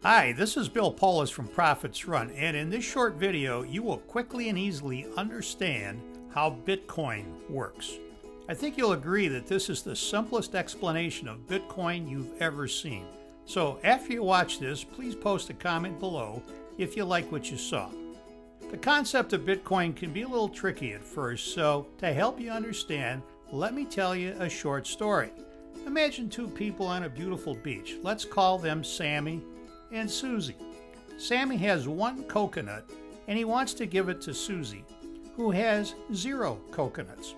Hi, this is Bill Poulos from Profits Run, and in this short video, you will quickly and easily understand how Bitcoin works. I think you'll agree that this is the simplest explanation of Bitcoin you've ever seen. So after you watch this, please post a comment below if you like what you saw. The concept of Bitcoin can be a little tricky at first, so to help you understand, let me tell you a short story. Imagine two people on a beautiful beach. Let's call them Sammy and Susie. Sammy has one coconut and he wants to give it to Susie, who has 0 coconuts.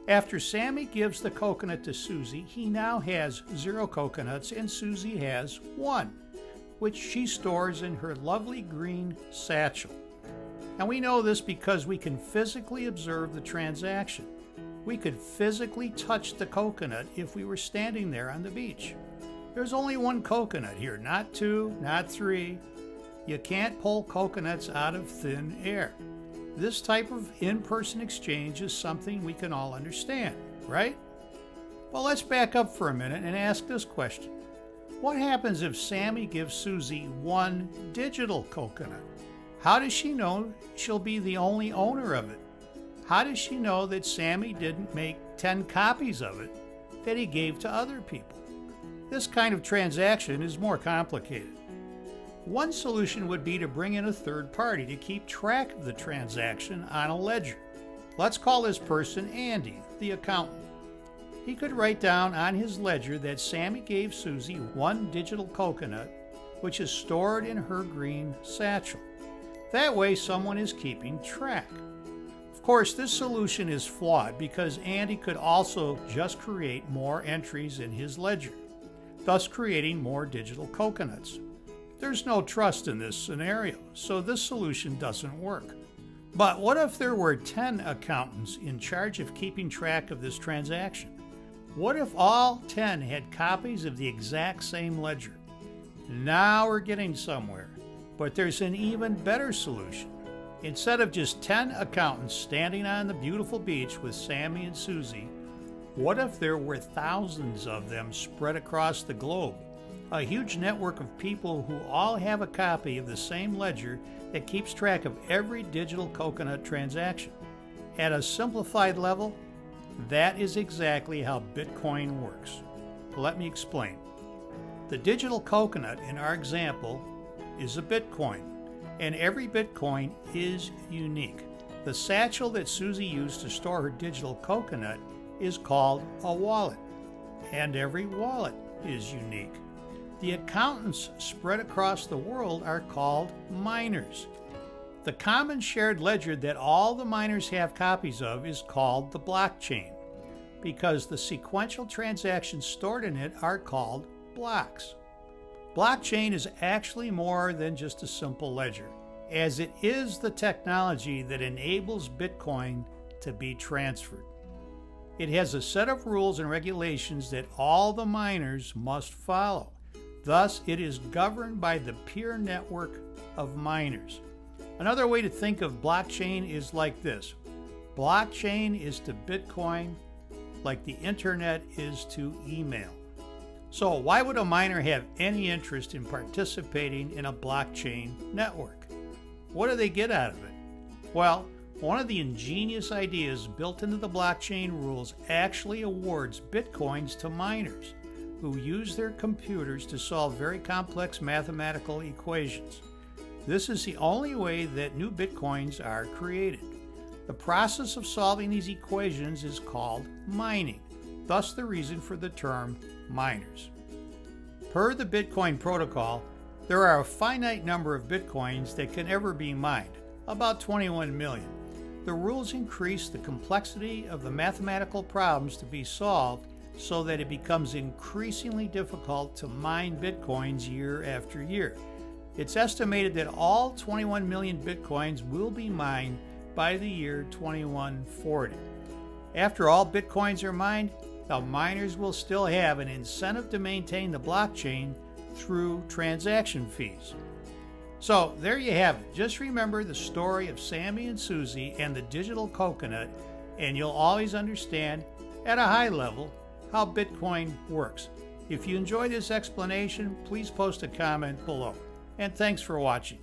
After Sammy gives the coconut to Susie, he now has 0 coconuts and Susie has 1, which she stores in her lovely green satchel. And we know this because we can physically observe the transaction. We could physically touch the coconut if we were standing there on the beach. There's only 1 coconut here, not 2, not 3. You can't pull coconuts out of thin air. This type of in-person exchange is something we can all understand, right? Well, let's back up for a minute and ask this question. What happens if Sammy gives Susie 1 digital coconut? How does she know she'll be the only owner of it? How does she know that Sammy didn't make 10 copies of it that he gave to other people? This kind of transaction is more complicated. One solution would be to bring in a third party to keep track of the transaction on a ledger. Let's call this person Andy, the accountant. He could write down on his ledger that Sammy gave Susie 1 digital coconut, which is stored in her green satchel. That way someone is keeping track. Of course, this solution is flawed because Andy could also just create more entries in his ledger, thus creating more digital coconuts. There's no trust in this scenario, so this solution doesn't work. But what if there were 10 accountants in charge of keeping track of this transaction? What if all 10 had copies of the exact same ledger? Now we're getting somewhere, but there's an even better solution. Instead of just 10 accountants standing on the beautiful beach with Sammy and Susie, what if there were thousands of them spread across the globe? A huge network of people who all have a copy of the same ledger that keeps track of every digital coconut transaction. At a simplified level, that is exactly how Bitcoin works. Let me explain. The digital coconut in our example is a Bitcoin, and every Bitcoin is unique. The satchel that Susie used to store her digital coconut is called a wallet, and every wallet is unique. The accountants spread across the world are called miners. The common shared ledger that all the miners have copies of is called the blockchain, because the sequential transactions stored in it are called blocks. Blockchain is actually more than just a simple ledger, as it is the technology that enables Bitcoin to be transferred. It has a set of rules and regulations that all the miners must follow. Thus, it is governed by the peer network of miners. Another way to think of blockchain is like this. Blockchain is to Bitcoin like the internet is to email. So why would a miner have any interest in participating in a blockchain network? What do they get out of it? Well, one of the ingenious ideas built into the blockchain rules actually awards Bitcoins to miners who use their computers to solve very complex mathematical equations. This is the only way that new Bitcoins are created. The process of solving these equations is called mining, thus the reason for the term miners. Per the Bitcoin protocol, there are a finite number of Bitcoins that can ever be mined, about 21 million. The rules increase the complexity of the mathematical problems to be solved so that it becomes increasingly difficult to mine Bitcoins year after year. It's estimated that all 21 million Bitcoins will be mined by the year 2140. After all Bitcoins are mined, the miners will still have an incentive to maintain the blockchain through transaction fees. So there you have it. Just remember the story of Sammy and Susie and the digital coconut, and you'll always understand at a high level how Bitcoin works. If you enjoyed this explanation, please post a comment below. and thanks for watching.